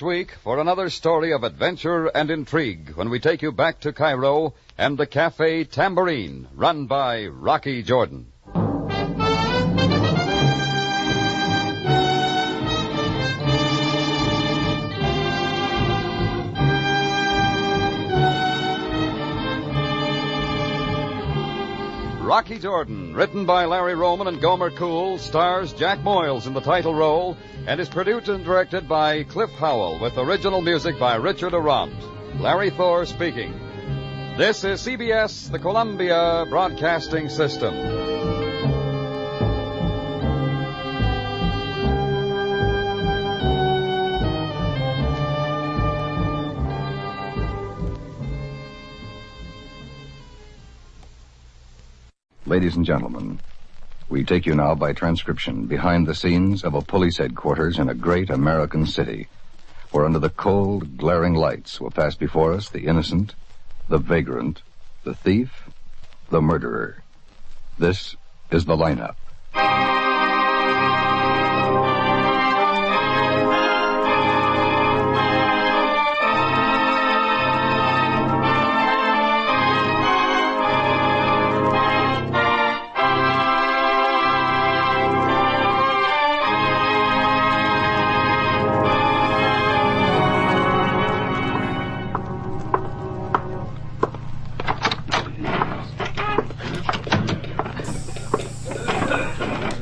Week for another story of adventure and intrigue when we take you back to Cairo and the Cafe Tambourine, run by Rocky Jordan. Rocky Jordan, written by Larry Roman and Gomer Cool, stars Jack Moyles in the title role and is produced and directed by Cliff Howell with original music by Richard Arant. Larry Thor speaking. This is CBS, the Columbia Broadcasting System. Ladies and gentlemen, we take you now by transcription behind the scenes of a police headquarters in a great American city, where under the cold, glaring lights will pass before us the innocent, the vagrant, the thief, the murderer. This is the lineup.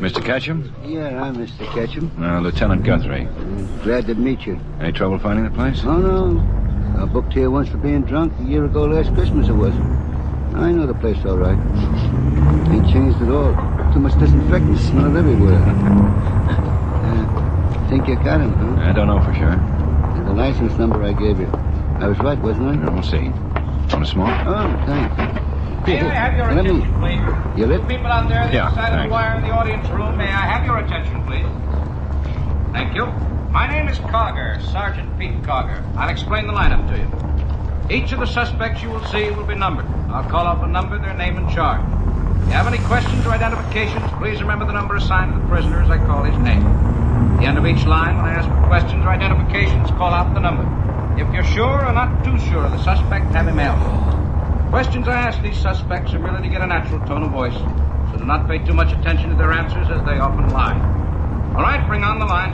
Mr. Ketchum? Yeah, I'm Mr. Ketchum. Lieutenant Guthrie. Glad to meet you. Any trouble finding the place? Oh, no. I booked here once for being drunk a year ago last Christmas it was. I know the place all right. Ain't changed at all. Too much disinfectant smelled everywhere. Think you got him, huh? I don't know for sure. And the license number I gave you. I was right, wasn't I? We'll see. Want a smoke? Oh, thanks. May I have your attention, please? You lit? People out there on the Yeah, other side of thanks. the wire in the audience room, may I have your attention, please? Thank you. My name is Cogger, Sergeant Pete Cogger. I'll explain the lineup to you. Each of the suspects you will see will be numbered. I'll call out the number, their name, and charge. If you have any questions or identifications, please remember the number assigned to the prisoner as I call his name. At the end of each line, when I ask for questions or identifications, call out the number. If you're sure or not too sure of the suspect, have him out. Questions I ask these suspects are merely to get a natural tone of voice, so do not pay too much attention to their answers as they often lie. All right, bring on the line.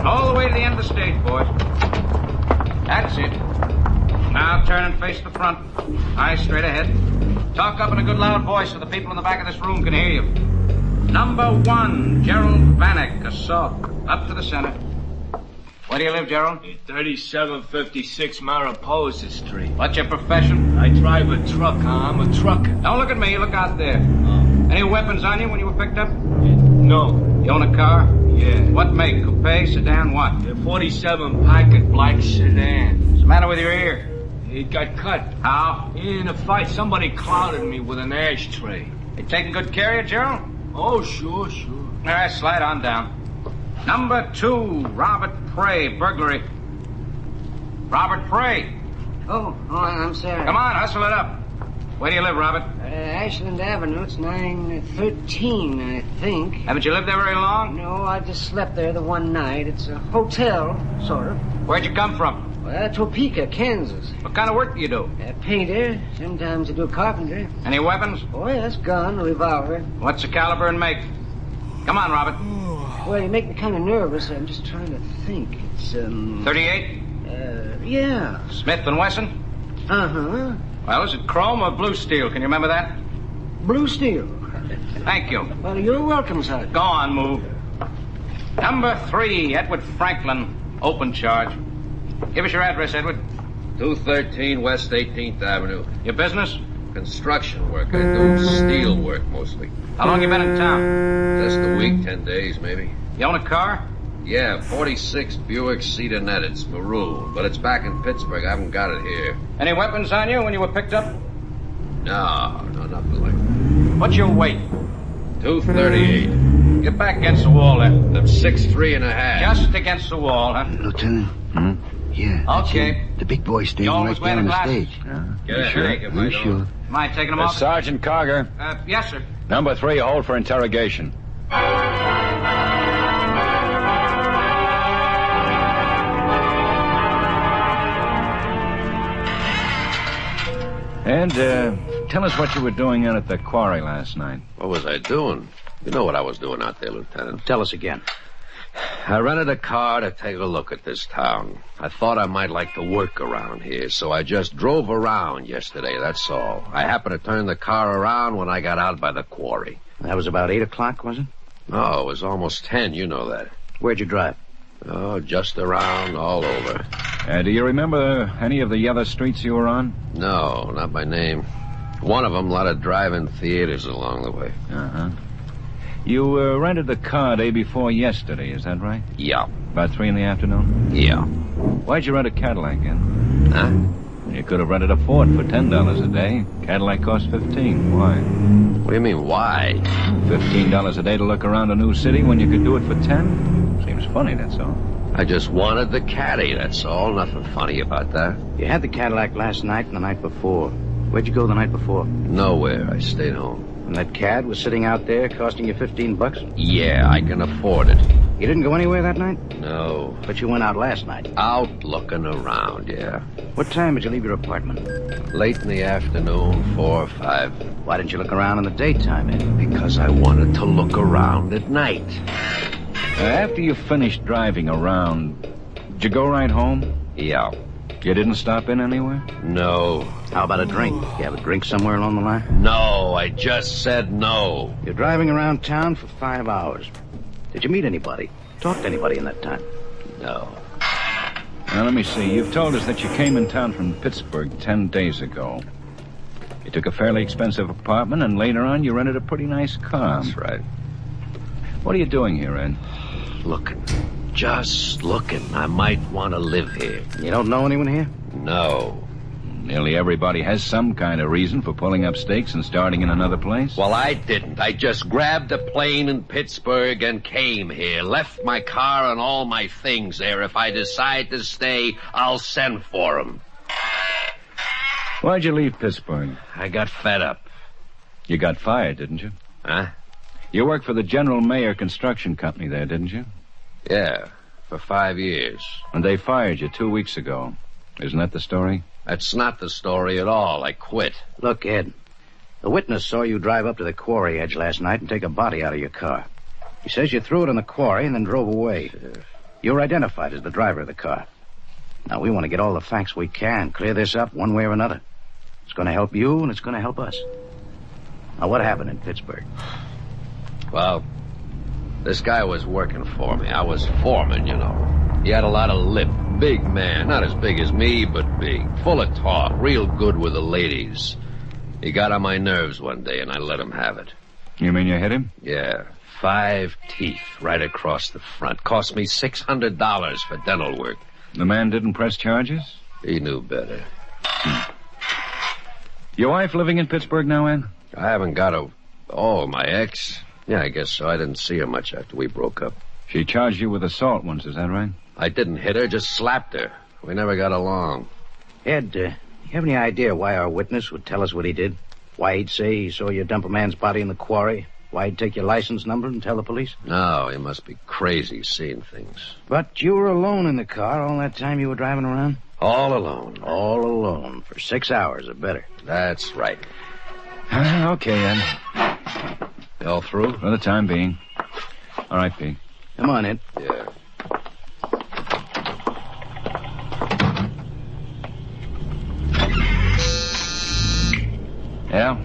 All the way to the end of the stage, boys. That's it. Now turn and face the front. Eyes straight ahead. Talk up in a good loud voice so the people in the back of this room can hear you. Number 1, Gerald Vanek, assault. Up to the center. Where do you live, Gerald? 3756 Mariposa Street. What's your profession? I drive a truck, huh? I'm a trucker. Don't look at me, look out there. Any weapons on you when you were picked up? No. You own a car? Yeah. What make? Coupe, sedan, what? A 47 Packard black sedan. What's the matter with your ear? It got cut. How? In a fight, somebody clouded me with an ashtray. You taking good care of you, Gerald? Oh, sure. All right, slide on down. Number 2, Robert Prey, burglary. Robert Prey. Oh, I'm sorry. Come on, hustle it up. Where do you live, Robert? Ashland Avenue. It's 913, I think. Haven't you lived there very long? No, I just slept there the one night. It's a hotel, sort of. Where'd you come from? Well, Topeka, Kansas. What kind of work do you do? Painter. Sometimes I do carpentry. Any weapons? Oh, yes, gun, revolver. What's the caliber and make? Come on, Robert. Well, you make me kind of nervous. I'm just trying to think. It's, 38? Yeah. Smith & Wesson? Uh-huh. Well, is it chrome or blue steel? Can you remember that? Blue steel. Thank you. Well, you're welcome, Sergeant. Go on, move. Number 3, Edward Franklin, open charge. Give us your address, Edward. 213 West 18th Avenue. Your business? Construction work. I do steel work mostly. How long you been in town? Just a week, 10 days maybe. You own a car? Yeah, 46 Buick Cedarnet. It's maroon, but it's back in Pittsburgh. I haven't got it here. Any weapons on you when you were picked up? No, nothing like that. What's your weight? 238. Get back against the wall there. I'm 6'3 and a half. Just against the wall, huh? Lieutenant? Yeah. that's Okay. it. The big boy standing You always right there on wear the the stage. Get a sure? headache if I I'm don't. sure. Mind taking them off? Sergeant Cogger. Yes, sir. Number 3, hold for interrogation. And, tell us what you were doing out at the quarry last night. What was I doing? You know what I was doing out there, Lieutenant. Tell us again. I rented a car to take a look at this town. I thought I might like to work around here, so I just drove around yesterday, that's all. I happened to turn the car around when I got out by the quarry. That was about 8 o'clock, was it? No, it was almost 10, you know that. Where'd you drive? Oh, just around, all over. Do you remember any of the other streets you were on? No, not by name. One of them, a lot of drive-in theaters along the way. Uh-huh. You rented the car day before yesterday, is that right? Yeah. About 3 in the afternoon? Yeah. Why'd you rent a Cadillac then? Huh? You could have rented a Ford for $10 a day. Cadillac costs $15. Why? What do you mean, why? $15 a day to look around a new city when you could do it for $10? Seems funny, that's all. I just wanted the caddy, that's all. Nothing funny about that. You had the Cadillac last night and the night before. Where'd you go the night before? Nowhere. I stayed home. And that cad was sitting out there costing you $15? Yeah, I can afford it. You didn't go anywhere that night? No. But you went out last night. Out looking around, yeah. What time did you leave your apartment? Late in the afternoon, 4 or 5. Why didn't you look around in the daytime, Ed? Because I wanted to look around at night. After you finished driving around, did you go right home? Yeah. You didn't stop in anywhere? No. How about a drink? You have a drink somewhere along the line? No, I just said no. You're driving around town for 5 hours. Did you meet anybody? Talk to anybody in that time? No. Now, let me see. You've told us that you came in town from Pittsburgh 10 days ago. You took a fairly expensive apartment, and later on you rented a pretty nice car. That's right. What are you doing here, Ed? Looking. Just looking. I might want to live here. You don't know anyone here? No. Nearly everybody has some kind of reason for pulling up stakes and starting in another place. Well, I didn't. I just grabbed a plane in Pittsburgh and came here. Left my car and all my things there. If I decide to stay, I'll send for them. Why'd you leave Pittsburgh? I got fed up. You got fired, didn't you? Huh? You worked for the General Mayer Construction Company there, didn't you? Yeah, for 5 years. And they fired you 2 weeks ago. Isn't that the story? That's not the story at all. I quit. Look, Ed, the witness saw you drive up to the quarry edge last night and take a body out of your car. He says you threw it in the quarry and then drove away. You were identified as the driver of the car. Now, we want to get all the facts we can, clear this up one way or another. It's going to help you, and it's going to help us. Now, what happened in Pittsburgh? Well, this guy was working for me. I was foreman, you know. He had a lot of lip. Big man. Not as big as me, but big. Full of talk. Real good with the ladies. He got on my nerves one day, and I let him have it. You mean you hit him? Yeah. 5 teeth right across the front. Cost me $600 for dental work. The man didn't press charges? He knew better. Your wife living in Pittsburgh now, Ed? I haven't got a... Oh, my ex? Yeah, I guess so. I didn't see her much after we broke up. She charged you with assault once, is that right? I didn't hit her, just slapped her. We never got along. Ed, you have any idea why our witness would tell us what he did? Why he'd say he saw you dump a man's body in the quarry? Why he'd take your license number and tell the police? No, he must be crazy seeing things. But you were alone in the car all that time you were driving around? All alone. All alone, for 6 hours or better. That's right. Okay, Ed. You all through? For the time being. All right, Pete. Come on, Ed. Yeah. Yeah?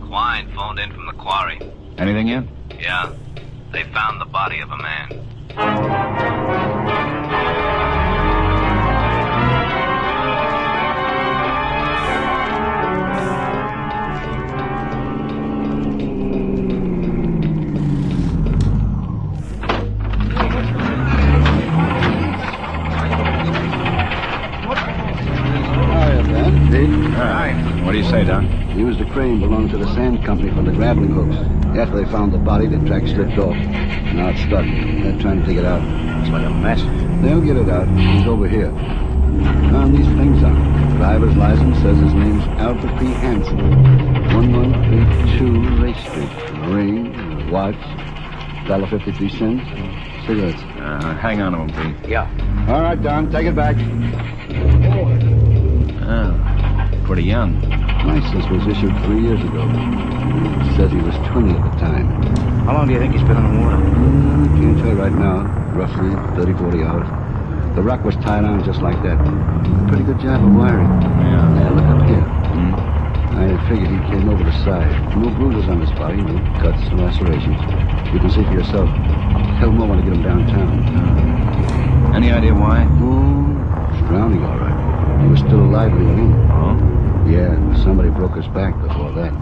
Quine phoned in from the quarry. Anything yet? Yeah. They found the body of a man. What do you say, Doc? He used a crane belonging to the sand company for the grappling hooks. After they found the body, the track slipped off. Now it's stuck. They're trying to dig it out. It's like a mess. They'll get it out. He's over here. Found these things on. Driver's license says his name's Albert P. Hanson. 1132 Race Street. Ring, watch, $1.53. Cigarettes. Hang on a moment, Pete. Yeah. All right, Don, take it back. Oh, pretty young. license was issued 3 years ago. It says he was 20 at the time. How long do you think he's been in the water? Can't tell right now. Roughly 30, 40 hours. The rock was tied on just like that. Pretty good job of wiring. Yeah. Look up here. I had figured he came over the side. No bruises on his body, no cuts, no lacerations. You can see for yourself. Hell more want to get him downtown. Any idea why? He's drowning, all right. He was still alive when he went in. Oh? Yeah, somebody broke his back before that.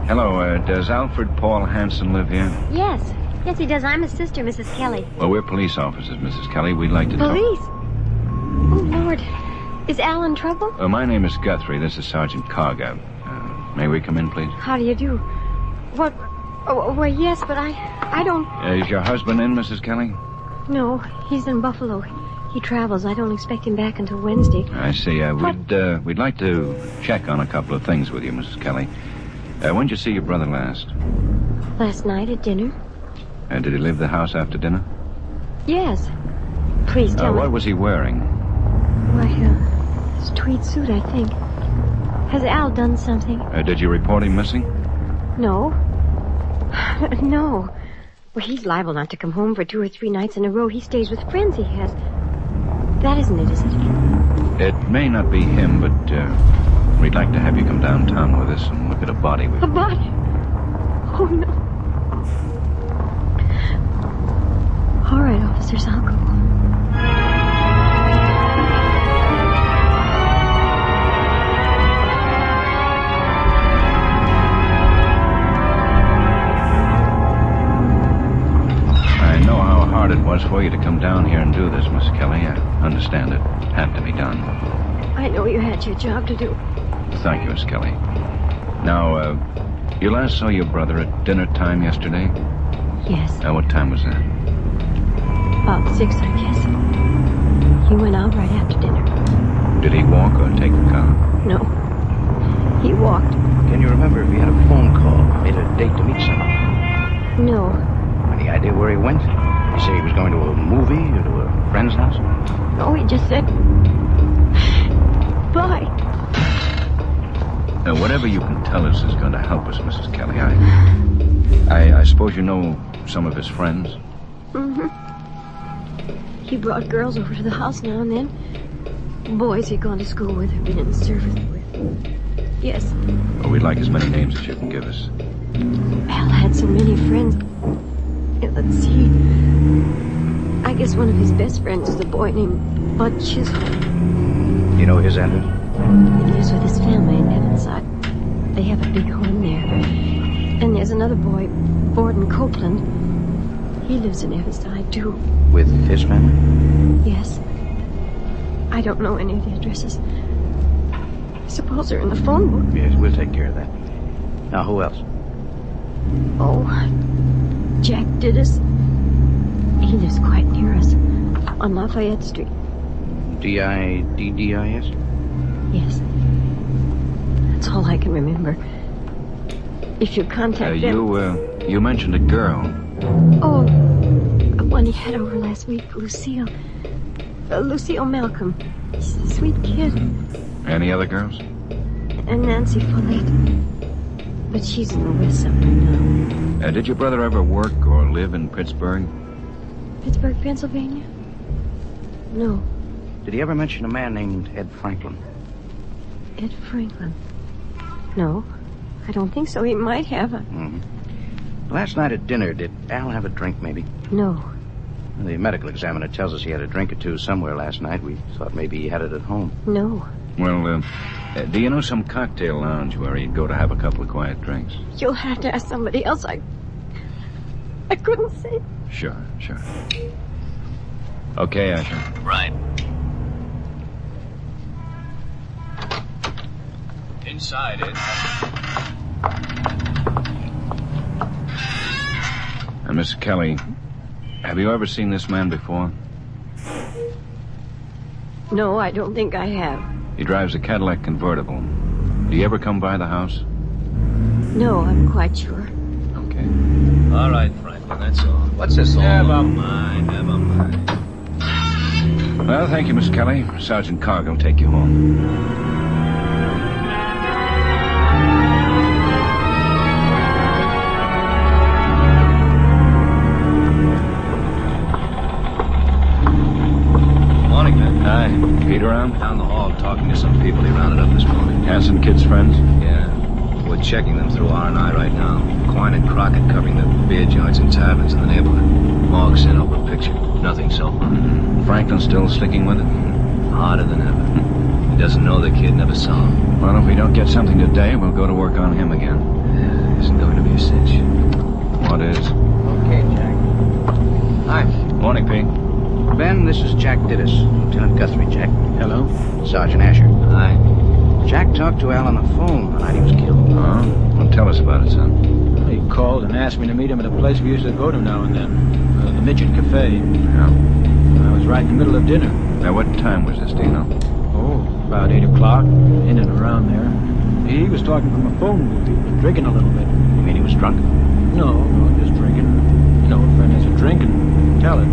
Hello, does Alfred Paul Hanson live here? Yes. Yes, he does. I'm his sister, Mrs. Kelly. Well, we're police officers, Mrs. Kelly. We'd like to talk... Police? Oh, Lord. Is Al in trouble? My name is Guthrie. This is Sergeant Carger. May we come in, please? How do you do? What? Oh, well, yes, but I don't... Is your husband in, Mrs. Kelly? No, he's in Buffalo. He travels. I don't expect him back until Wednesday. I see. We'd like to check on a couple of things with you, Mrs. Kelly. When did you see your brother last? Last night at dinner. Did he leave the house after dinner? Yes. Please tell me. What was he wearing? Why, his tweed suit, I think. Has Al done something? Did you report him missing? No. No. Well, he's liable not to come home for 2 or 3 nights in a row. He stays with friends he has. That isn't it, is it? It may not be him, but we'd like to have you come downtown with us and look at a body. A body? Oh, no. All right, officers, I'll go. I know how hard it was for you to come down here and do this, Miss Kelly. I understand it had to be done. I know you had your job to do. Thank you, Miss Kelly. Now, you last saw your brother at dinner time yesterday? Yes. What time was that? About 6, I guess. He went out right after dinner. Did he walk or take the car? No. He walked. Can you remember if he had a phone call, made a date to meet someone? No. Any idea where he went? Did he say he was going to a movie or to a friend's house? No, he just said... Bye. Whatever you can tell us is going to help us, Mrs. Kelly. I suppose you know some of his friends? Mm-hmm. He brought girls over to the house now and then. Boys he'd gone to school with or been in the service with. Yes. Well, we'd like as many names as you can give us. Al had so many friends. Let's see. I guess one of his best friends is a boy named Bud Chisholm. You know his address? He lives with his family in Evanside. They have a big home there. And there's another boy, Borden Copeland. He lives in Evanside, too. With his family? Yes. I don't know any of the addresses. I suppose they're in the phone book. Yes, we'll take care of that. Now, who else? Oh, Jack Diddis. He lives quite near us, on Lafayette Street. D-I-D-D-I-S? Yes. That's all I can remember. If you contact them... You mentioned a girl. Oh, one he had over last week, Lucille. Lucille Malcolm. She's a sweet kid. Any other girls? And Nancy Follett. But she's in the West somewhere now. Did your brother ever work or live in Pittsburgh? Pittsburgh, Pennsylvania? No. Did he ever mention a man named Ed Franklin? Ed Franklin? No, I don't think so. He might have. Last night at dinner, did Al have a drink, maybe? No. The medical examiner tells us he had a drink or two somewhere last night. We thought maybe he had it at home. No. Well, do you know some cocktail lounge where he'd go to have a couple of quiet drinks? You'll have to ask somebody else. I couldn't say. Sure. Okay, Asher. Right. Inside it. Miss Kelly, have you ever seen this man before? No, I don't think I have. He drives a Cadillac convertible. Do you ever come by the house? No, I'm quite sure. Okay. All right, Franklin, that's all. What's this all? Never mind. Well, thank you, Miss Kelly. Sergeant Cargill will take you home. Morning, man. Hi. Pete around? Down the hall talking to some people he rounded up this morning. Hanson kid's friends? Yeah. We're checking them through R&I right now. Quine and Crockett covering the beer joints and taverns in the neighborhood. Morg sent over a picture. Nothing so far. Franklin still sticking with it? Harder than ever. He doesn't know the kid, never saw him. Well, if we don't get something today, we'll go to work on him again. Yeah, isn't going to be a cinch. What is? Okay, Jack. Hi. Morning, Pete. Ben, this is Jack Dittus. Lieutenant Guthrie, Jack. Hello? Sergeant Asher. Hi. Jack talked to Al on the phone the night he was killed. Oh? Well, tell us about it, son. He called and asked me to meet him at a place we used to go to now and then. The Midget Cafe. Yeah. I was right in the middle of dinner. Now, what time was this, do you know? Oh, about 8 o'clock, in and around there. He was talking from a phone booth. He was drinking a little bit. You mean he was drunk? No, just drinking. You know, a friend has a drink and tell it.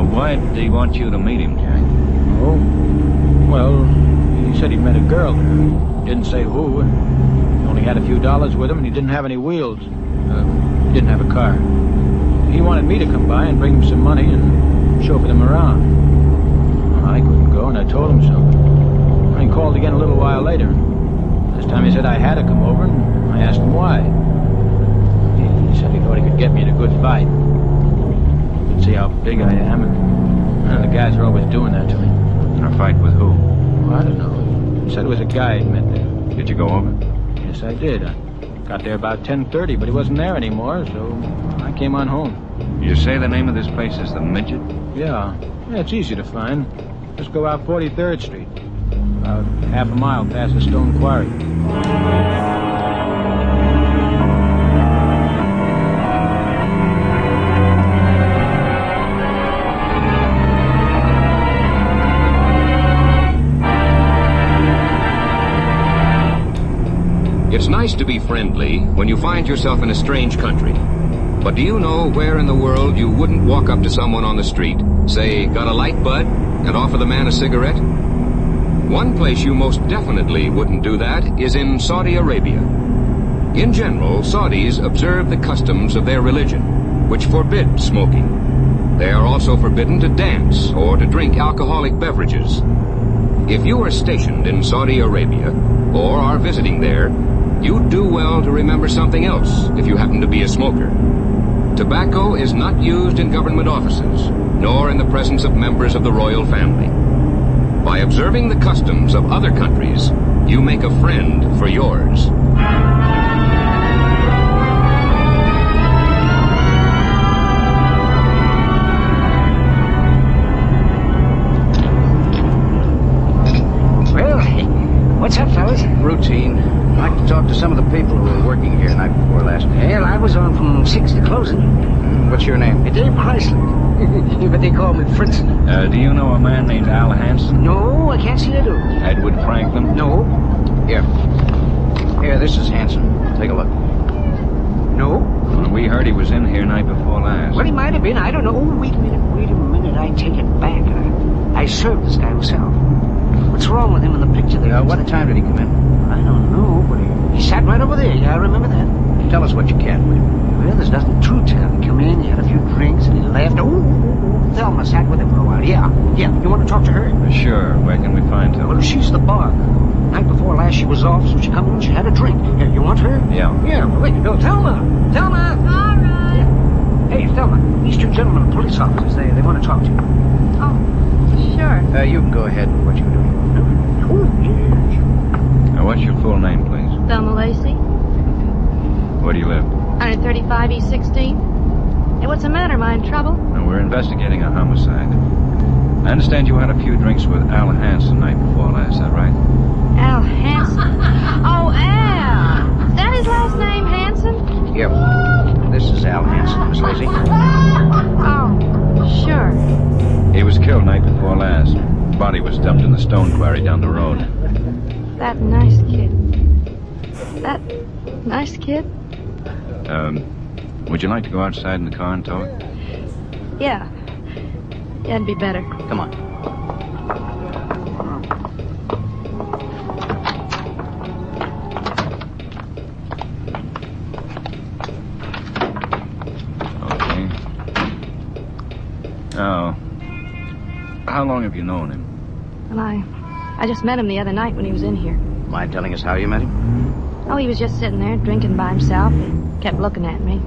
Why did he want you to meet him, Jack? Oh, well, he said he'd met a girl there. Didn't say who. He only had a few dollars with him, and he didn't have any wheels. Didn't have a car. He wanted me to come by and bring him some money and chauffeur them around. I couldn't go, and I told him so. He called again a little while later. This time he said I had to come over, and I asked him why. He said he thought he could get me in a good fight. He could see how big I am, and the guys are always doing that to me. A fight with who? Well, I don't know. He said it was a guy he met there. Did you go over? Yes, I did. I got there about 10:30, but he wasn't there anymore, so I came on home. You say the name of this place is the Midget? Yeah, it's easy to find. Just go out 43rd Street. About half a mile past the stone quarry. It's nice to be friendly when you find yourself in a strange country. But do you know where in the world you wouldn't walk up to someone on the street, say, got a light, bud, and offer the man a cigarette? One place you most definitely wouldn't do that is in Saudi Arabia. In general, Saudis observe the customs of their religion, which forbid smoking. They are also forbidden to dance or to drink alcoholic beverages. If you are stationed in Saudi Arabia or are visiting there, you'd do well to remember something else if you happen to be a smoker. Tobacco is not used in government offices, nor in the presence of members of the royal family. By observing the customs of other countries, you make a friend for yours. What's up, fellas? Routine. I'd like to talk to some of the people who were working here night before last. Well, I was on from 6 to closing. What's your name? Dave Chrysler. But they call me Fritzen. Do you know a man named Al Hansen? No, I can't say I do. Edward Franklin? No. Here, this is Hanson. Take a look. No. Well, we heard he was in here night before last. Well, he might have been. I don't know. Oh, wait a minute. I take it back. I served this guy myself. What's wrong with him in the picture there? What time did he come in? I don't know, but he sat right over there. Yeah, I remember that. Tell us what you can, will you? Well, there's nothing to tell. He come in, he had a few drinks, and he left. Thelma sat with him for a while. Yeah. You want to talk to her? Sure. Where can we find Thelma? Well, she's the bar. Night before last, she was off, so she come in, she had a drink. Yeah, you want her? Yeah. Yeah, wait, no, Thelma! All right. Yeah. Hey, Thelma, these two gentlemen are police officers. They want to talk to you. Oh, sure. You can go ahead with what you're doing. Oh, yes. Now, what's your full name, please? Thelma Lacey, Where do you live? 135 East 16. Hey, what's the matter? Am I in trouble? Now, we're investigating a homicide. I understand you had a few drinks with Al Hansen night before last, is that right? Al Hansen. Oh, Al. Is that his last name, Hansen? Yep. This is Al Hansen, Miss Lacey. Oh, sure. He was killed night before last. Body was dumped in the stone quarry down the road. That nice kid. That nice kid? Would you like to go outside in the car and talk? Yeah. Yeah, it'd be better. Come on. Okay. Now, how long have you known him? Well, I just met him the other night when he was in here. Mind telling us how you met him? Oh, he was just sitting there drinking by himself. He kept looking at me.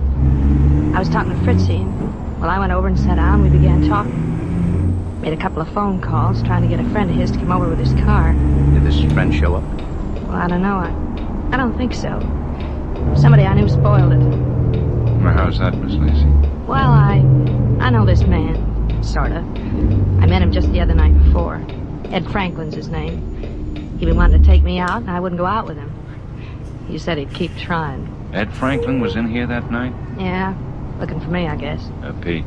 I was talking to Fritzy, and well, I went over and sat down. We began talking. Made a couple of phone calls trying to get a friend of his to come over with his car. Did this friend show up? Well, I don't know. I don't think so. Somebody I knew spoiled it. Well, how's that, Miss Lacey? Well, I know this man, sort of. I met him just the other night before. Ed Franklin's his name. He been wanting to take me out, and I wouldn't go out with him. He said he'd keep trying. Ed Franklin was in here that night? Yeah, looking for me, I guess. Pete.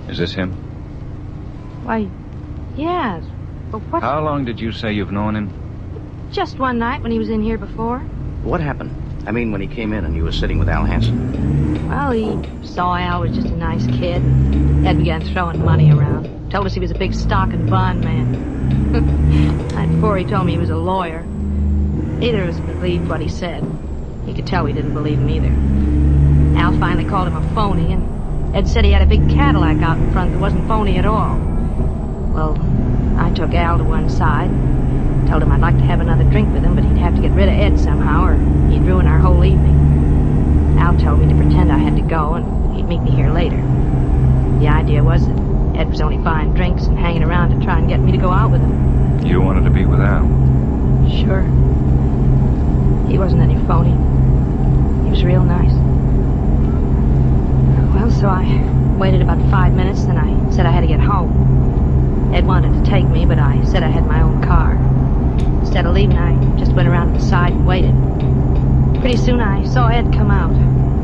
Is this him? Why, yes. But what? How long did you say you've known him? Just one night when he was in here before. What happened? I mean, when he came in and you were sitting with Al Hansen. Well, he saw Al was just a nice kid. Ed began throwing money around. Told us he was a big stock and bond man. Night before he told me he was a lawyer. Neither of us believed what he said. You could tell we didn't believe him either. Al finally called him a phony, and Ed said he had a big Cadillac out in front that wasn't phony at all. Well, I took Al to one side, told him I'd like to have another drink with him, but he'd have to get rid of Ed somehow, or he'd ruin our whole evening. Al told me to pretend I had to go, and he'd meet me here later. The idea was that Ed was only buying drinks and hanging around to try and get me to go out with him. You wanted to be with Al? Sure. He wasn't any phony. He was real nice. Well, so I waited about 5 minutes, then I said I had to get home. Ed wanted to take me, but I said I had my own car. Instead of leaving, I just went around to the side and waited. Pretty soon I saw Ed come out.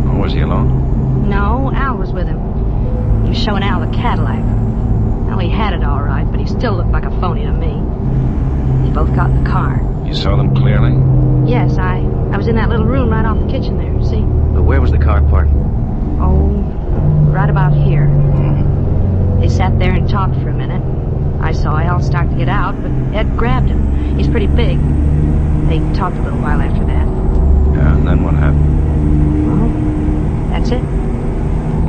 Oh, was he alone? No, Al was with him. He was showing Al the Cadillac. Well, he had it all right, but he still looked like a phony to me. They both got in the car. You saw them clearly? Yes, I was in that little room right off the kitchen there, see? But where was the car parked? Oh, right about here. They sat there and talked for a minute. I saw Al start to get out, but Ed grabbed him. He's pretty big. They talked a little while after that. Yeah, and then what happened? Well, that's it.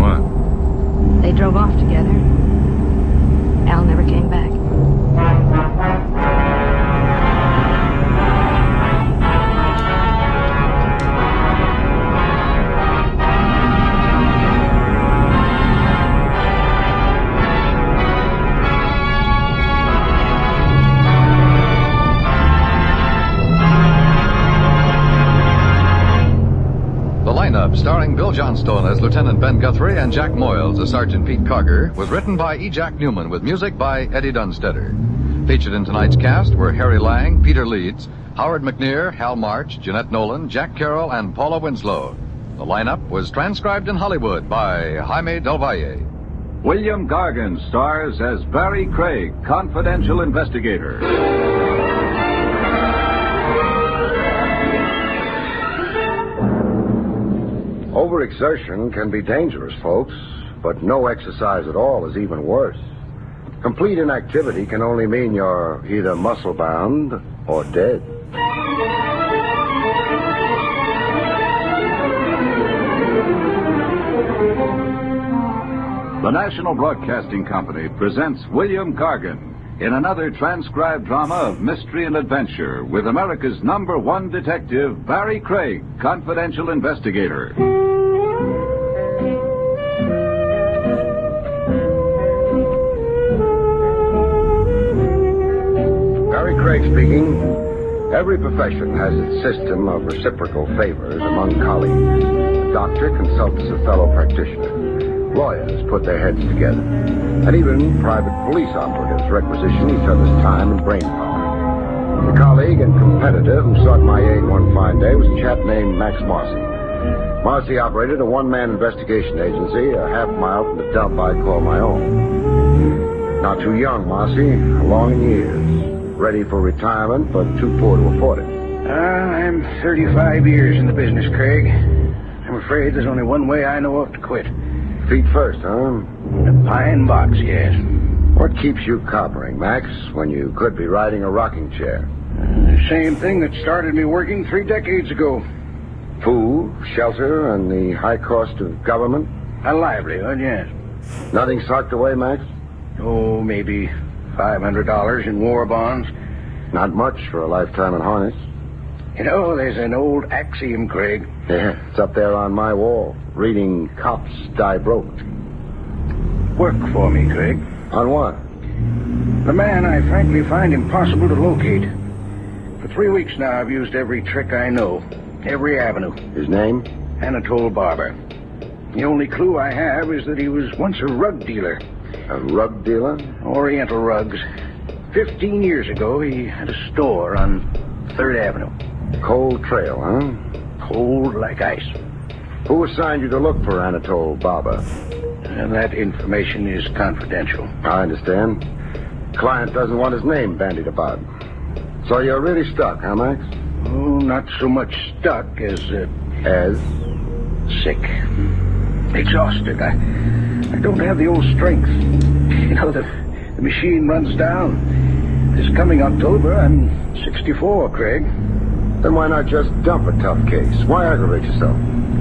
What? They drove off together. Al never came back. Starring Bill Johnstone as Lieutenant Ben Guthrie and Jack Moyles as Sergeant Pete Carger, was written by E. Jack Newman with music by Eddie Dunstetter. Featured in tonight's cast were Harry Lang, Peter Leeds, Howard McNear, Hal March, Jeanette Nolan, Jack Carroll, and Paula Winslow. The lineup was transcribed in Hollywood by Jaime Del Valle. William Gargan stars as Barry Craig, confidential investigator. Overexertion can be dangerous, folks, but no exercise at all is even worse. Complete inactivity can only mean you're either muscle-bound or dead. The National Broadcasting Company presents William Gargan in another transcribed drama of mystery and adventure with America's #1 detective, Barry Craig, confidential investigator. Barry Craig speaking. Every profession has its system of reciprocal favors among colleagues. A doctor consults a fellow practitioner. Lawyers put their heads together. And even private police operatives requisition each other's time and brain power. The colleague and competitor who sought my aid one fine day was a chap named Max Marcy. Marcy operated a one-man investigation agency a half mile from the dump I call my own. Not too young, Marcy. Long in years. Ready for retirement, but too poor to afford it. I'm 35 years in the business, Craig. I'm afraid there's only one way I know of to quit. Feet first, huh? The pine box, yes. What keeps you coppering, Max, when you could be riding a rocking chair? The same thing that started me working 3 decades ago. Food, shelter, and the high cost of government? A livelihood, yes. Nothing socked away, Max? Oh, maybe $500 in war bonds. Not much for a lifetime in harness. You know, there's an old axiom, Craig. Yeah, it's up there on my wall, reading Cops Die Broke. Work for me, Craig. On what? The man I frankly find impossible to locate. For 3 weeks now, I've used every trick I know. Every avenue. His name? Anatole Barber. The only clue I have is that he was once a rug dealer. A rug dealer? Oriental rugs. 15 years ago, he had a store on 3rd Avenue. Cold trail, huh? Cold like ice. Who assigned you to look for Anatole Barber? And that information is confidential. I understand. Client doesn't want his name bandied about. So you're really stuck, huh, Max? Oh, not so much stuck as... As? Sick. Exhausted. I don't have the old strength. You know, the machine runs down. This coming October, I'm 64, Craig. Then why not just dump a tough case? Why aggravate yourself?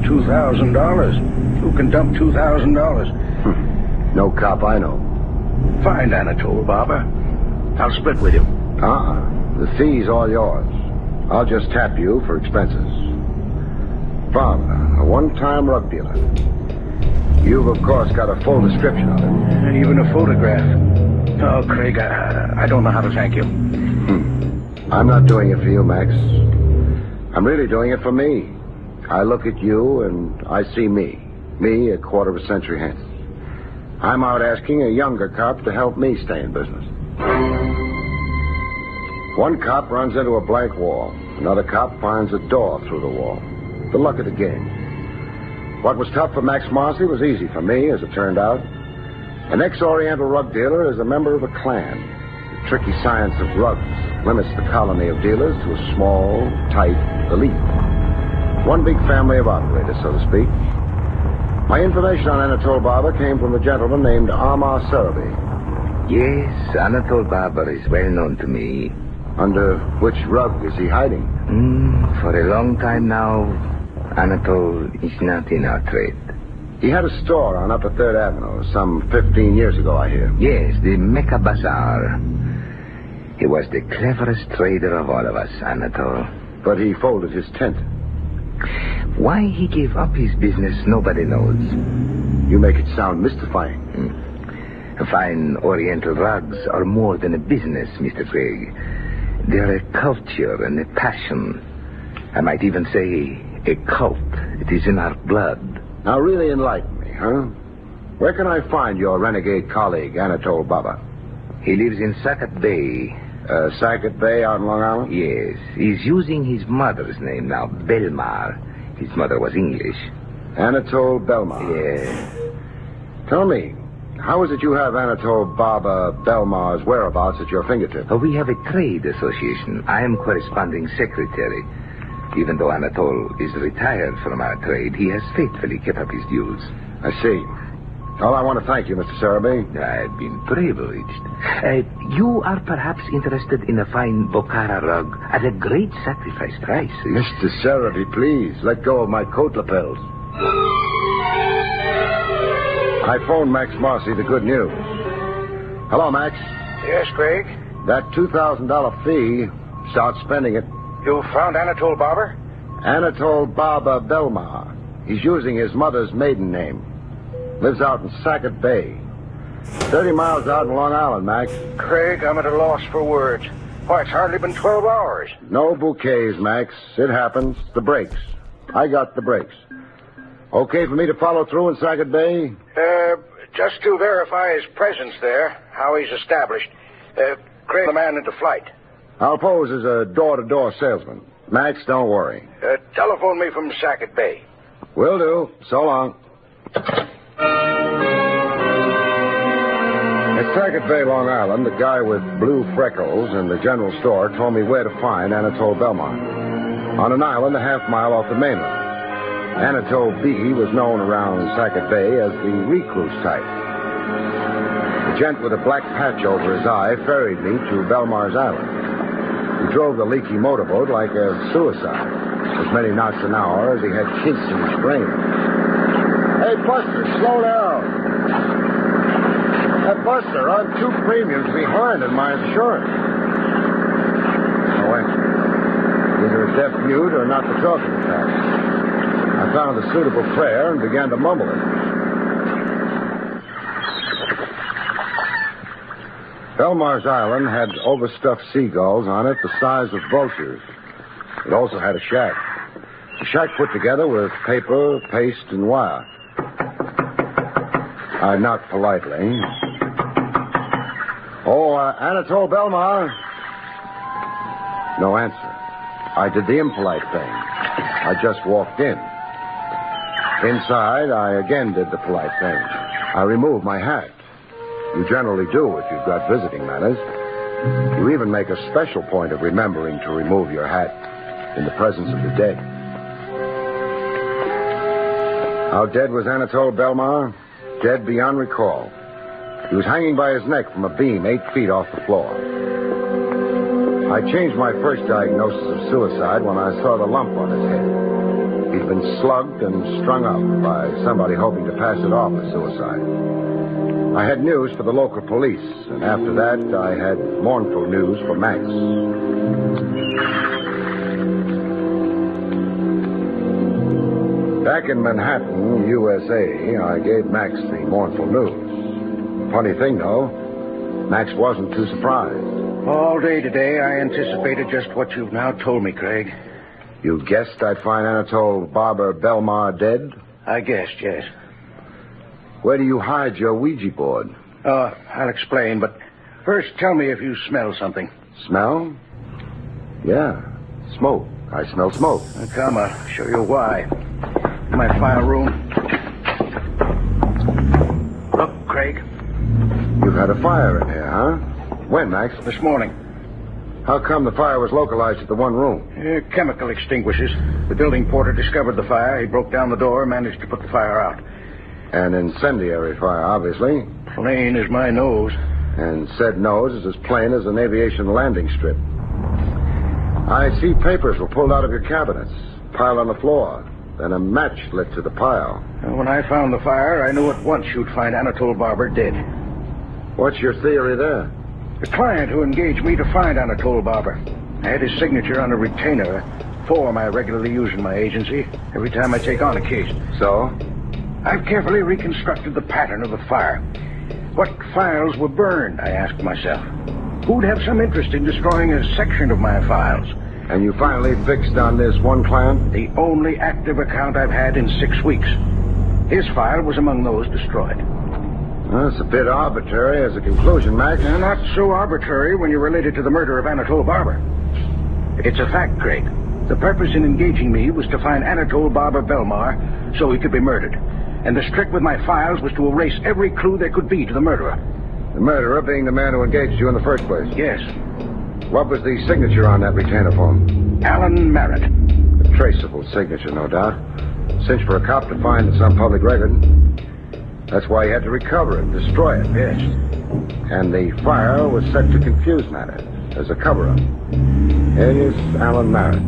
$2,000. Who can dump $2,000? No cop I know. Find Anatole Barber. I'll split with you. The fee's all yours. I'll just tap you for expenses. Barber, a one-time rug dealer. You've, of course, got a full description of him. And even a photograph. Oh, Craig, I don't know how to thank you. I'm not doing it for you, Max. I'm really doing it for me. I look at you and I see me. Me a quarter of a century hence. I'm out asking a younger cop to help me stay in business. One cop runs into a blank wall. Another cop finds a door through the wall. The luck of the game. What was tough for Max Marcy was easy for me, as it turned out. An ex-Oriental rug dealer is a member of a clan. The tricky science of rugs limits the colony of dealers to a small, tight elite. One big family of operators, so to speak. My information on Anatole Barber came from a gentleman named Amar Sarabi. Yes, Anatole Barber is well known to me. Under which rug is he hiding? For a long time now, Anatole is not in our trade. He had a store on Upper 3rd Avenue some 15 years ago, I hear. Yes, the Mecca Bazaar. He was the cleverest trader of all of us, Anatole. But he folded his tent. Why he gave up his business, nobody knows. You make it sound mystifying. Fine Oriental rugs are more than a business, Mr. Craig. They're a culture and a passion. I might even say a cult. It is in our blood. Now really enlighten me, huh? Where can I find your renegade colleague, Anatole Barber? He lives in Sackett Bay. Sackett Bay out in Long Island? Yes. He's using his mother's name now, Belmar. His mother was English. Anatole Belmar? Yes. Tell me, how is it you have Anatole Barber Belmar's whereabouts at your fingertips? We have a trade association. I am corresponding secretary. Even though Anatole is retired from our trade, he has faithfully kept up his dues. I see. Well, I want to thank you, Mr. Sarabi. I've been privileged. You are perhaps interested in a fine Bokhara rug at a great sacrifice price. Mr. Sarabi, please, let go of my coat lapels. I phoned Max Marcy the good news. Hello, Max. Yes, Craig? That $2,000 fee, start spending it. You found Anatole Barber? Anatole Barber Belmar. He's using his mother's maiden name. Lives out in Sackett Bay. 30 miles out in Long Island, Max. Craig, I'm at a loss for words. Why, it's hardly been 12 hours. No bouquets, Max. It happens. The breaks. I got the breaks. Okay for me to follow through in Sackett Bay? Just to verify his presence there, how he's established. Craig, the man into flight. I'll pose as a door-to-door salesman. Max, don't worry. Telephone me from Sackett Bay. Will do. So long. A Sackett Bay, Long Island, the guy with blue freckles in the general store told me where to find Anatole Belmont. On an island a half-mile off the mainland. Anatole B was known around Sackett Bay as the recluse type. The gent with a black patch over his eye ferried me to Belmar's Island. He drove the leaky motorboat like a suicide, as many knots an hour as he had kinks in his brain. Hey, Buster, slow down. Hey, Buster, I'm 2 premiums behind in my insurance. No answer. Either a deaf mute or not to talk to the fast. I found a suitable prayer and began to mumble it. Belmar's Island had overstuffed seagulls on it the size of vultures. It also had a shack. A shack put together with paper, paste, and wire. I knocked politely. Oh, Anatole Belmar. No answer. I did the impolite thing. I just walked in. Inside, I again did the polite thing. I removed my hat. You generally do if you've got visiting manners. You even make a special point of remembering to remove your hat in the presence of the dead. How dead was Anatole Belmar? Dead beyond recall. He was hanging by his neck from a beam 8 feet off the floor. I changed my first diagnosis of suicide when I saw the lump on his head. He'd been slugged and strung up by somebody hoping to pass it off as suicide. I had news for the local police, and after that, I had mournful news for Max. Back in Manhattan, USA, I gave Max the mournful news. Funny thing, though, Max wasn't too surprised. All day today, I anticipated just what you've now told me, Craig. You guessed I'd find Anatole Barber Belmar dead? I guessed, yes. Where do you hide your Ouija board? I'll explain, but first tell me if you smell something. Smell? Yeah, smoke. I smell smoke. Now, come, I'll show you why. In my file room. Look, Craig. You've had a fire in here, huh? When, Max? This morning. How come the fire was localized at the one room? Chemical extinguishers. The building porter discovered the fire. He broke down the door and managed to put the fire out. An incendiary fire, obviously. Plain as my nose. And said nose is as plain as an aviation landing strip. I see papers were pulled out of your cabinets, piled on the floor. Then a match lit to the pile. When I found the fire, I knew at once you'd find Anatole Barber dead. What's your theory there? The client who engaged me to find Anatole Barber. I had his signature on a retainer, a form I regularly use in my agency every time I take on a case. So? I've carefully reconstructed the pattern of the fire. What files were burned, I asked myself. Who'd have some interest in destroying a section of my files? And you finally fixed on this one client? The only active account I've had in 6 weeks. His file was among those destroyed. Well, it's a bit arbitrary as a conclusion, Max. Not so arbitrary when you're related to the murder of Anatole Barber. It's a fact, Craig. The purpose in engaging me was to find Anatole Barber Belmar so he could be murdered. And the trick with my files was to erase every clue there could be to the murderer. The murderer being the man who engaged you in the first place? Yes. What was the signature on that retainer form? Alan Merritt. A traceable signature, no doubt. Cinch for a cop to find in some public record. That's why he had to recover it, destroy it. Yes. And the fire was set to confuse matters as a cover-up. Alias Alan Merritt.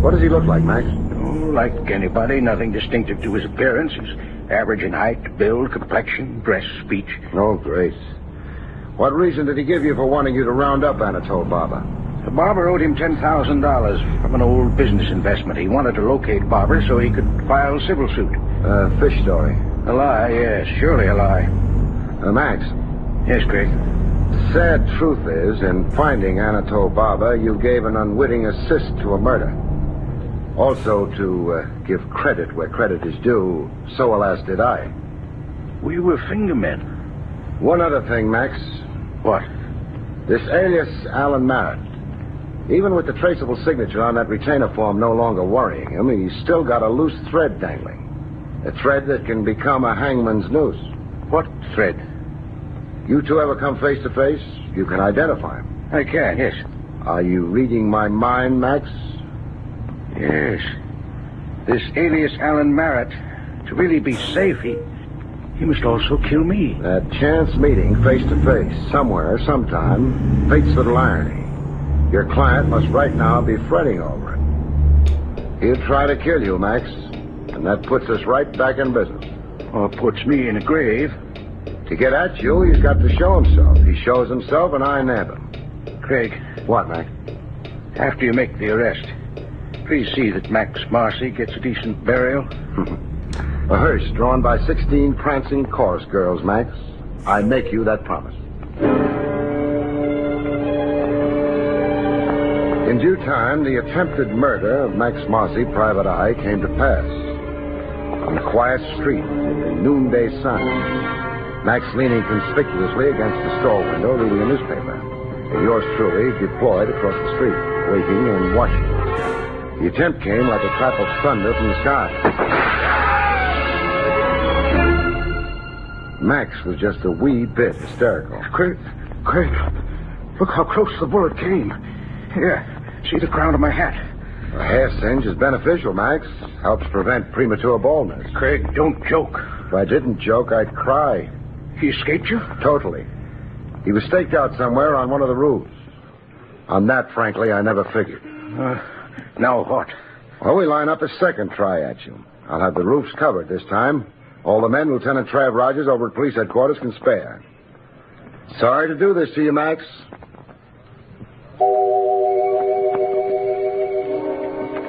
What does he look like, Max? Oh, like anybody. Nothing distinctive to his appearance. He's average in height, build, complexion, dress, speech. Oh, great. What reason did he give you for wanting you to round up Anatole Barber? The Barber owed him $10,000 from an old business investment. He wanted to locate Barber so he could file civil suit. Fish story. A lie, yes. Surely a lie. Max. Yes, Craig. The sad truth is, in finding Anatole Barber, you gave an unwitting assist to a murder. Also, to give credit where credit is due, so alas did I. We were fingermen. One other thing, Max. What? This alias Alan Merritt. Even with the traceable signature on that retainer form no longer worrying him, he's still got a loose thread dangling. A thread that can become a hangman's noose. What thread? You two ever come face to face? You can identify him. I can, yes. Are you reading my mind, Max? Yes. This alias Alan Merritt, to really be safe, he must also kill me. That chance meeting face to face, somewhere, sometime, fate's little irony. Your client must right now be fretting over it. He'll try to kill you, Max, and that puts us right back in business. Or puts me in a grave. To get at you, he's got to show himself. He shows himself, and I nab him. Craig. What, Mac? After you make the arrest, please see that Max Marcy gets a decent burial. A hearse drawn by 16 prancing chorus girls, Max. I make you that promise. In due time, the attempted murder of Max Marcy, Private Eye, came to pass. On a quiet street, in the noonday sun, Max leaning conspicuously against the store window, reading a newspaper. And yours truly deployed across the street, waiting and watching. The attempt came like a clap of thunder from the sky. Max was just a wee bit hysterical. Craig, look how close the bullet came. Here, see the crown of my hat. A hair singe is beneficial, Max. Helps prevent premature baldness. Craig, don't joke. If I didn't joke, I'd cry. He escaped you? Totally. He was staked out somewhere on one of the roofs. On that, frankly, I never figured. Now what? Well, we line up a second try at you. I'll have the roofs covered this time. All the men Lieutenant Trav Rogers over at police headquarters can spare. Sorry to do this to you, Max.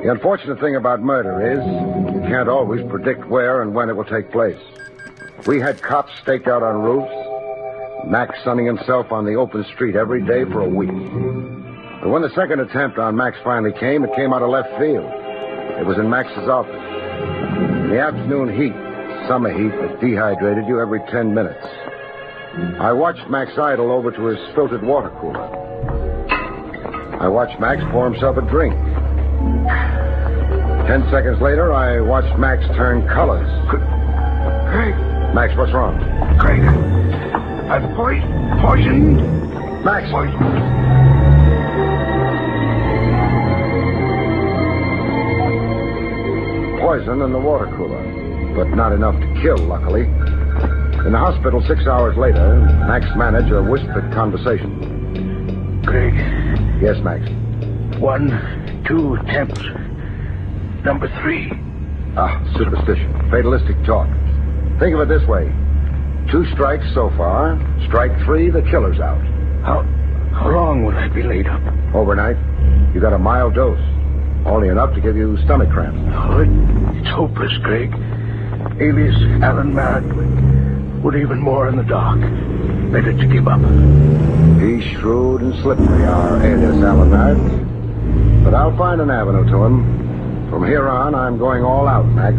The unfortunate thing about murder is you can't always predict where and when it will take place. We had cops staked out on roofs, Max sunning himself on the open street every day for a week. But when the second attempt on Max finally came, it came out of left field. It was in Max's office. In the afternoon heat, summer heat that dehydrated you every 10 minutes. I watched Max idle over to his filtered water cooler. I watched Max pour himself a drink. 10 seconds later, I watched Max turn colors. Craig. Max, what's wrong? Craig, I'm poisoned. Max. Poison in the water cooler, but not enough to kill, luckily. In the hospital 6 hours later, Max managed a whispered conversation. Craig. Yes, Max. 1, 2 attempts. Number 3. Superstition. Fatalistic talk. Think of it this way. 2 strikes so far. Strike 3, the killer's out. How long will I be laid up? Overnight. You got a mild dose. Only enough to give you stomach cramps. Oh, it's hopeless, Craig. Alias Alan Merritt would even more in the dark. Better to give up. He's shrewd and slippery, our alias Alan Merritt. But I'll find an avenue to him. From here on, I'm going all out, Max.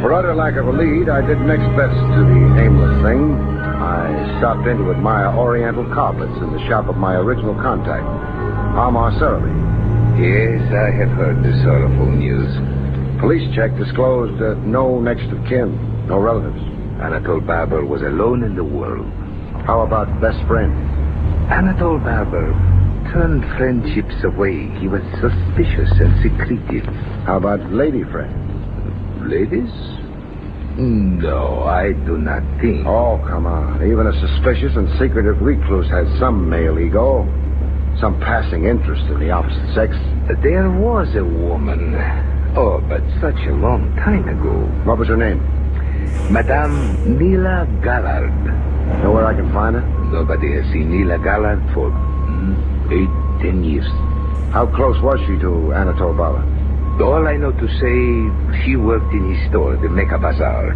For utter lack of a lead, I did next best to the nameless thing. I stopped in to admire Oriental carpets in the shop of my original contact, Amar Sarabi. Yes, I have heard the sorrowful news. Police check disclosed no next of kin, no relatives. Anatole Barber was alone in the world. How about best friend? Anatole Barber turned friendships away. He was suspicious and secretive. How about lady friend? Ladies? No, I do not think. Oh, come on. Even a suspicious and secretive recluse has some male ego. Some passing interest in the opposite sex. There was a woman. Oh, but such a long time ago. What was her name? Madame Nila Gallard. Know where I can find her? Nobody has seen Nila Gallard for 10 years. How close was she to Anatole Barber? All I know to say, she worked in his store, the Mecca Bazaar.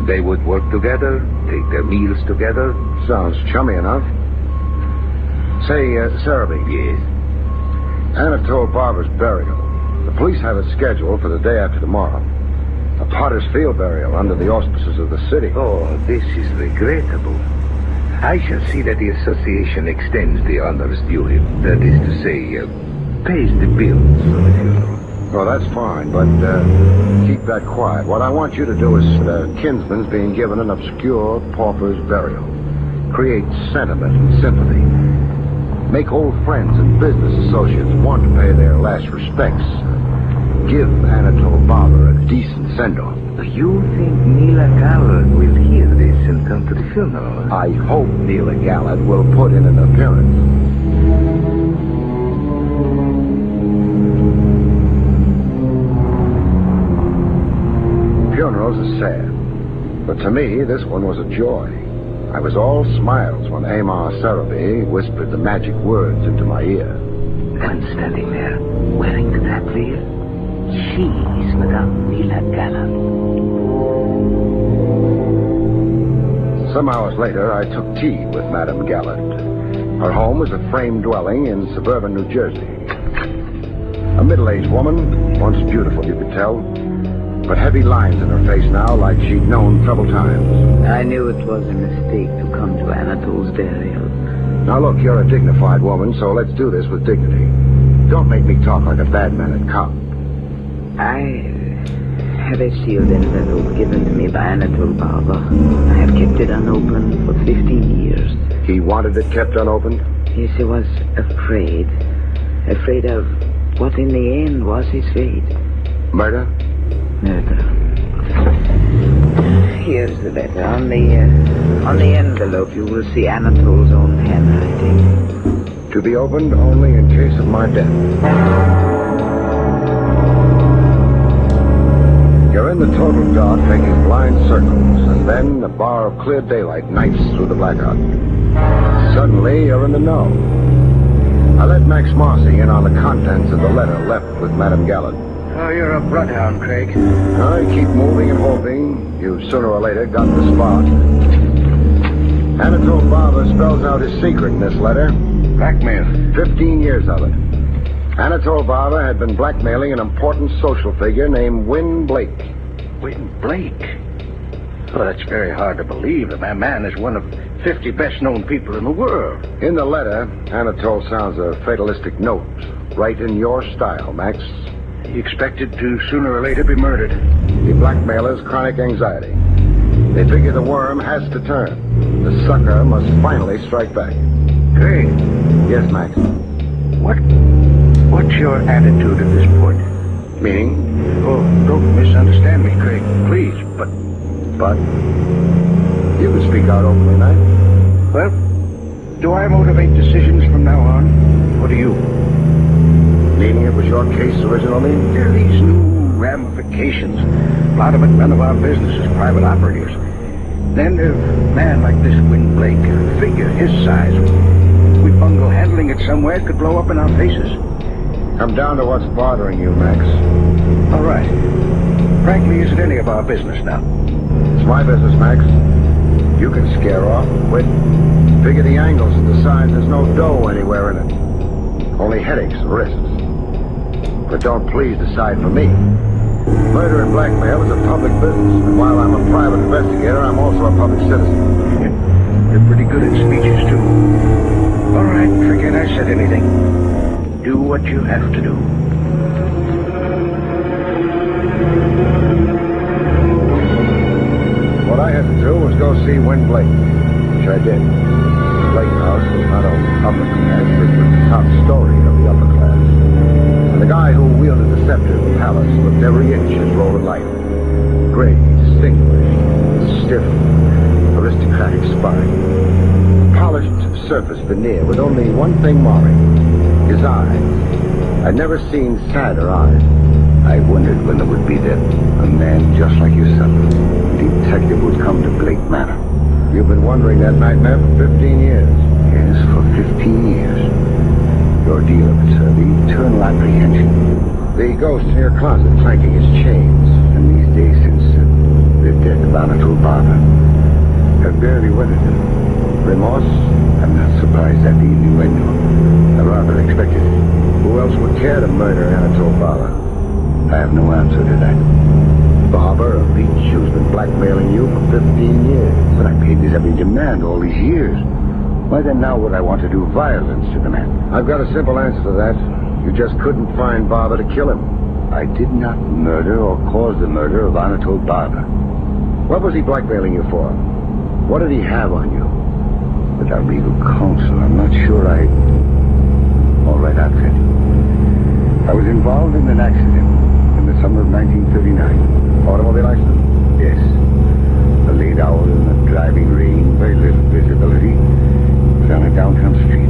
They would work together, take their meals together. Sounds chummy enough. Say, Sarabi. Yes? Anatole Barber's burial. The police have it scheduled for the day after tomorrow. A Potter's Field burial under the auspices of the city. Oh, this is regrettable. I shall see that the association extends the honors due him. That is to say, pays the bills for the funeral. Well, that's fine, but keep that quiet. What I want you to do is kinsman's being given an obscure pauper's burial. Create sentiment and sympathy. Make old friends and business associates want to pay their last respects. Give Anatole Barber a decent send-off. You think Neela Gallard will hear this and come to the funeral? I hope Neela Gallard will put in an appearance. Funerals are sad, but to me, this one was a joy. I was all smiles when Amar Sarabi whispered the magic words into my ear. And standing there, wearing the black veil, she is Madame Neela Gallard. Some hours later, I took tea with Madame Gallard. Her home was a frame dwelling in suburban New Jersey. A middle-aged woman, once beautiful, you could tell, but heavy lines in her face now like she'd known troubled times. I knew it was a mistake to come to Anatole's burial. Now look, you're a dignified woman, so let's do this with dignity. Don't make me talk like a bad-mannered cop. I have a sealed envelope given to me by Anatole Barber. I have kept it unopened for 15 years. He wanted it kept unopened? Yes, he was afraid. Afraid of what in the end was his fate. Murder? Murder. Here's the letter. On the envelope you will see Anatole's own handwriting. To be opened only in case of my death. You're in the total dark, making blind circles, and then a bar of clear daylight knifes through the blackout. Suddenly, you're in the know. I let Max Marcy in on the contents of the letter left with Madame Gallard. Oh, you're a bloodhound, Craig. I keep moving and hoping you've sooner or later got the spot. Anatole Barber spells out his secret in this letter. Blackmail. 15 years of it. Anatole Barber had been blackmailing an important social figure named Win Blake. Win Blake? Well, that's very hard to believe. The man is one of 50 best-known people in the world. In the letter, Anatole sounds a fatalistic note. Right in your style, Max. He expected to sooner or later be murdered. The blackmailer's chronic anxiety. They figure the worm has to turn. The sucker must finally strike back. Craig. Yes, Max. What's your attitude at this point? Meaning? Oh, don't misunderstand me, Craig. Please, but... You can speak out openly, Max. Well, do I motivate decisions from now on? Or do you? Meaning it was your case originally? There are these new ramifications. A lot of it none of our business as private operatives. Then a man like this Win Blake, a figure his size, we bungle handling it somewhere, it could blow up in our faces. Come down to what's bothering you, Max. All right. Frankly, is it any of our business now? It's my business, Max. You can scare off and quit. Figure the angles and decide there's no dough anywhere in it. Only headaches and risks. But don't please decide for me. Murder and blackmail is a public business, and while I'm a private investigator, I'm also a public citizen. You're pretty good at speeches, too. All right, forget I said anything. Do what you have to do. What I had to do was go see Win Blake, which I did. The Blake house was not only upper class, it was the top story of the upper class. And the guy who wielded the scepter of the palace looked every inch his role in life. Gray, distinguished, stiff, aristocratic spine. Polished surface veneer with only one thing marring. His eyes. I'd never seen sadder eyes. I wondered when there would be a man just like yourself. A detective would come to Blake Manor. You've been wondering that nightmare for 15 years. Yes, for 15 years. Your deal of it, sir, the eternal apprehension. The ghost in your closet clanking his chains. And these days since the death of Anatole Barber, I've barely weathered them. Remorse? I'm not surprised at the innuendo. I rather expected it. Who else would care to murder Anatole Barber? I have no answer to that. Barber, a beach who's been blackmailing you for 15 years. But I paid his every demand all these years. Why then now would I want to do violence to the man? I've got a simple answer to that. You just couldn't find Barber to kill him. I did not murder or cause the murder of Anatole Barber. What was he blackmailing you for? What did he have on you? Without legal counsel, I'm not sure I... All right, I'll tell you. I was involved in an accident in the summer of 1939. Automobile accident? Yes. A late hour in the driving rain, very little visibility. It was on a downtown street.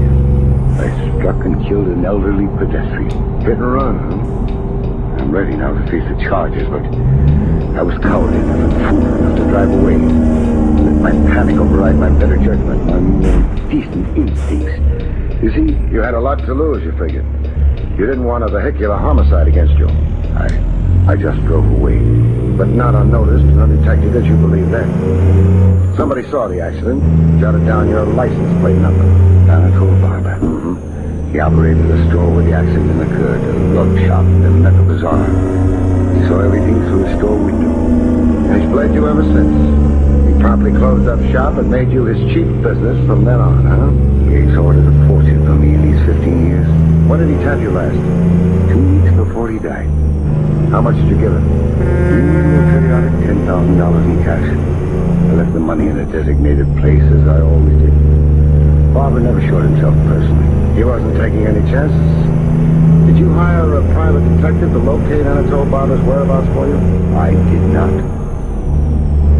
I struck and killed an elderly pedestrian. Hit and run, huh? I'm ready now to face the charges, but I was cowardly enough and fool enough to drive away. Let my panic override my better judgment, my more decent instincts. You see, you had a lot to lose, you figured. You didn't want a vehicular homicide against you. I just drove away. But not unnoticed, undetected, as you believe that. Somebody saw the accident, jotted down your license plate number. Anatole Barber. Mm-hmm. He operated a store where the accident occurred, a rug shop in the Mecca Bazaar. He saw everything through the store window. And he's played you ever since. He promptly closed up shop and made you his chief business from then on, huh? He extorted a fortune from me in these 15 years. When did he tap you last? 2 weeks before he died. How much did you give him? A periodic $10,000 in cash. I left the money in a designated place, as I always did. Barber never showed himself personally. He wasn't taking any chances. Did you hire a private detective to locate Anatole Barber's whereabouts for you? I did not.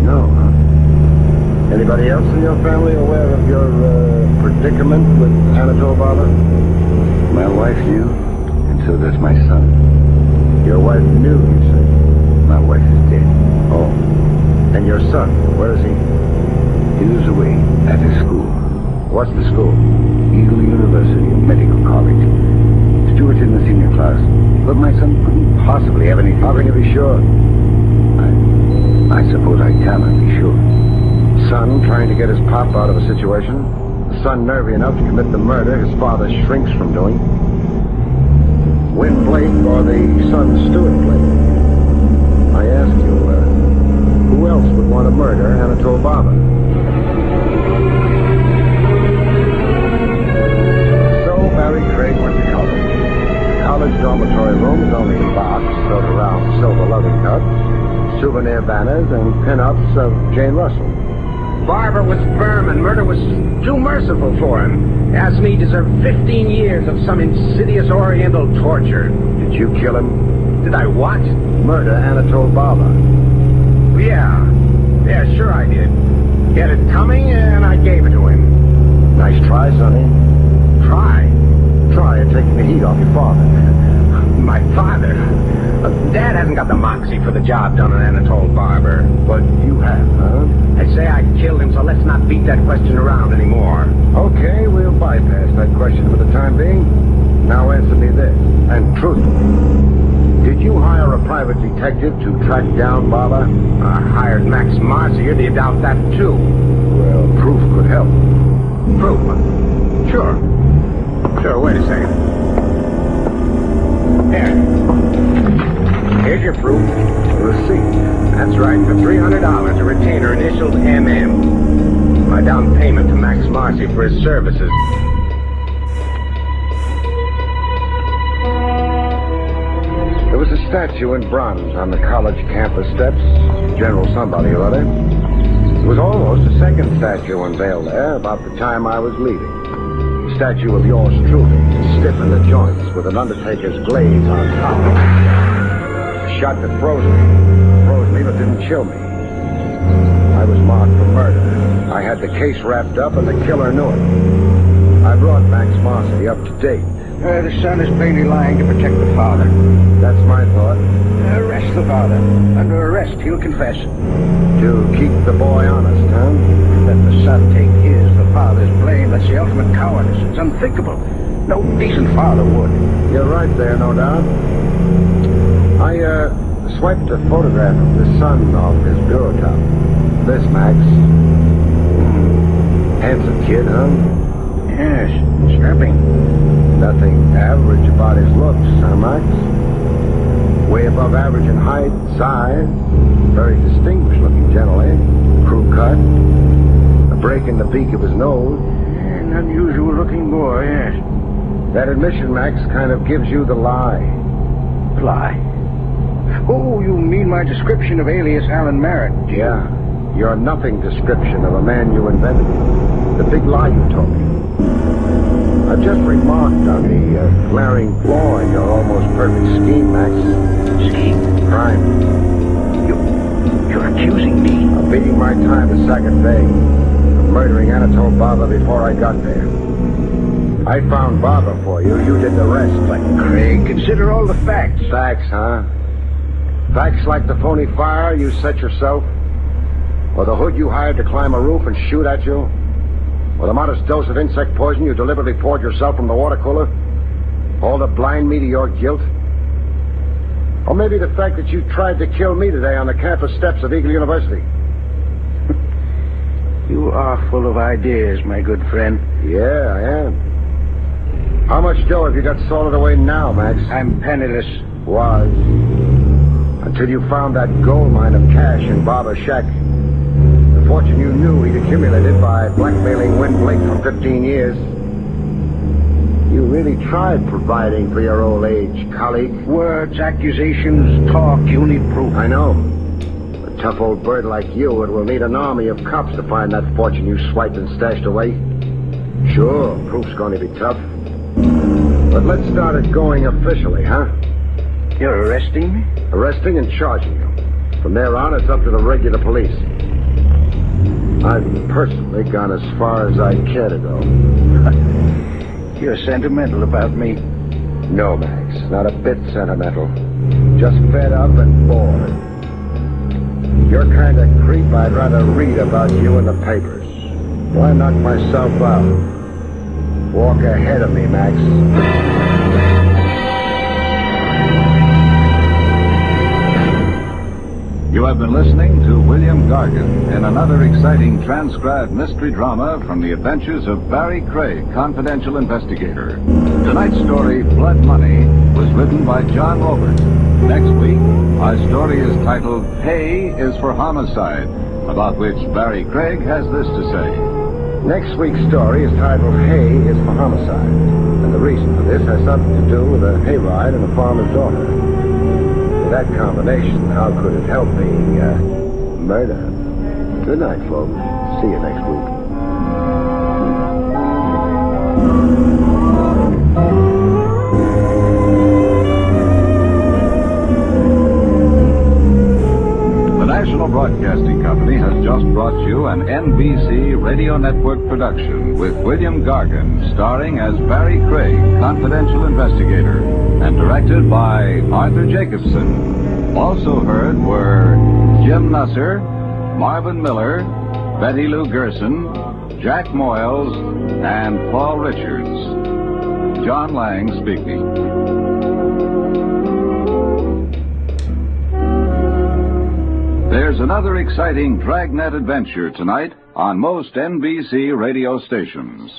No, huh? Anybody else in your family aware of your predicament with Anatole Barber? My wife knew, and so does my son. Your wife knew, you say? My wife is dead. Oh. And your son, where is he? He lives away at his school. What's the school? Eagle University, a medical college. Stuart in the senior class. But my son couldn't possibly have anything... How can you be sure? I suppose I cannot be sure. Son trying to get his pop out of a situation. The son nervy enough to commit the murder his father shrinks from doing. Win Blake or the son Stuart Blake? I ask you, who else would want to murder Anatole Barber? So Barry Craig went to college. The college dormitory room is only a box built around silver loving cups, souvenir banners, and pin-ups of Jane Russell. Barber was firm and murder was too merciful for him. Asked me he deserved 15 years of some insidious oriental torture. Did you kill him? Did I what? Murder Anatole Barber. Yeah, sure I did. He had it coming and I gave it to him. Nice try, Sonny. Try? Try at taking the heat off your father. My father? Dad hasn't got the moxie for the job done on Anatole Barber. But you have, huh? I say I killed him, so let's not beat that question around anymore. Okay, we'll bypass that question for the time being. Now answer me this, and truthfully. Did you hire a private detective to track down Barber? I hired Max Marcier. Do you doubt that, too? Well, proof could help. Proof? Sure, wait a second. Here's your proof. Receipt. That's right, for $300, a retainer initialed MM. My down payment to Max Marcy for his services. There was a statue in bronze on the college campus steps. General somebody or other. There was almost a second statue unveiled there about the time I was leaving. A statue of yours truly, stiff in the joints with an undertaker's glaze on top. A shot that froze me but didn't kill me. I was marked for murder. I had the case wrapped up and the killer knew it. I brought Max Marcy up to date. The son is plainly lying to protect the father. That's my thought. Arrest the father. Under arrest, he'll confess. To keep the boy honest, huh? Let the son take the father's blame. That's the ultimate cowardice. It's unthinkable. No decent father would. You're right there, no doubt. I, swiped a photograph of the son off his bureau top. This, Max. Handsome kid, huh? Yes, strapping. Nothing average about his looks, huh, Max? Way above average in height, size. Very distinguished looking, generally. Crew cut. A break in the beak of his nose. An unusual looking boy, yes. That admission, Max, kind of gives you the lie. Lie? Oh, you mean my description of alias Alan Merritt? Yeah. Your nothing description of a man you invented. The big lie you told me. I've just remarked on the glaring flaw in your almost perfect scheme, Max. Scheme? Crime. You're accusing me? Of beating my time to Sagat Bay. Of murdering Anatole Barber before I got there. I found Barber for you. You did the rest. But, Craig, consider all the facts. Facts, huh? Facts like the phony fire you set yourself? Or the hood you hired to climb a roof and shoot at you? Or the modest dose of insect poison you deliberately poured yourself from the water cooler? All to blind me to your guilt? Or maybe the fact that you tried to kill me today on the campus steps of Eagle University? You are full of ideas, my good friend. Yeah, I am. How much dough have you got salted away now, Max? I'm penniless. Was. Until you found that gold mine of cash in Barber's shack. The fortune you knew he'd accumulated by blackmailing Win Blake for 15 years. You really tried providing for your old age, colleague. Words, accusations, talk, you need proof. I know. A tough old bird like you, it will need an army of cops to find that fortune you swiped and stashed away. Sure, proof's going to be tough. But let's start it going officially, huh? You're arresting me? Arresting and charging you. From there on, it's up to the regular police. I've personally gone as far as I care to go. You're sentimental about me. No, Max, not a bit sentimental. Just fed up and bored. You're kind of creep I'd rather read about you in the papers. Why knock myself out? Walk ahead of me, Max. You have been listening to William Gargan in another exciting transcribed mystery drama from the adventures of Barry Craig, confidential investigator. Tonight's story, Blood Money, was written by John Robert. Next week, our story is titled Hay is for Homicide, about which Barry Craig has this to say. Next week's story is titled Hay is for Homicide. And the reason for this has something to do with a hayride and a farmer's daughter. With that combination, how could it help being, murder? Good night, folks. See you next week. The National Broadcasting Company has just brought you an NBC Radio Network production with William Gargan starring as Barry Craig, confidential investigator, and directed by Arthur Jacobson. Also heard were Jim Nusser, Marvin Miller, Betty Lou Gerson, Jack Moyles, and Paul Richards. John Lang speaking. There's another exciting dragnet adventure tonight on most NBC radio stations.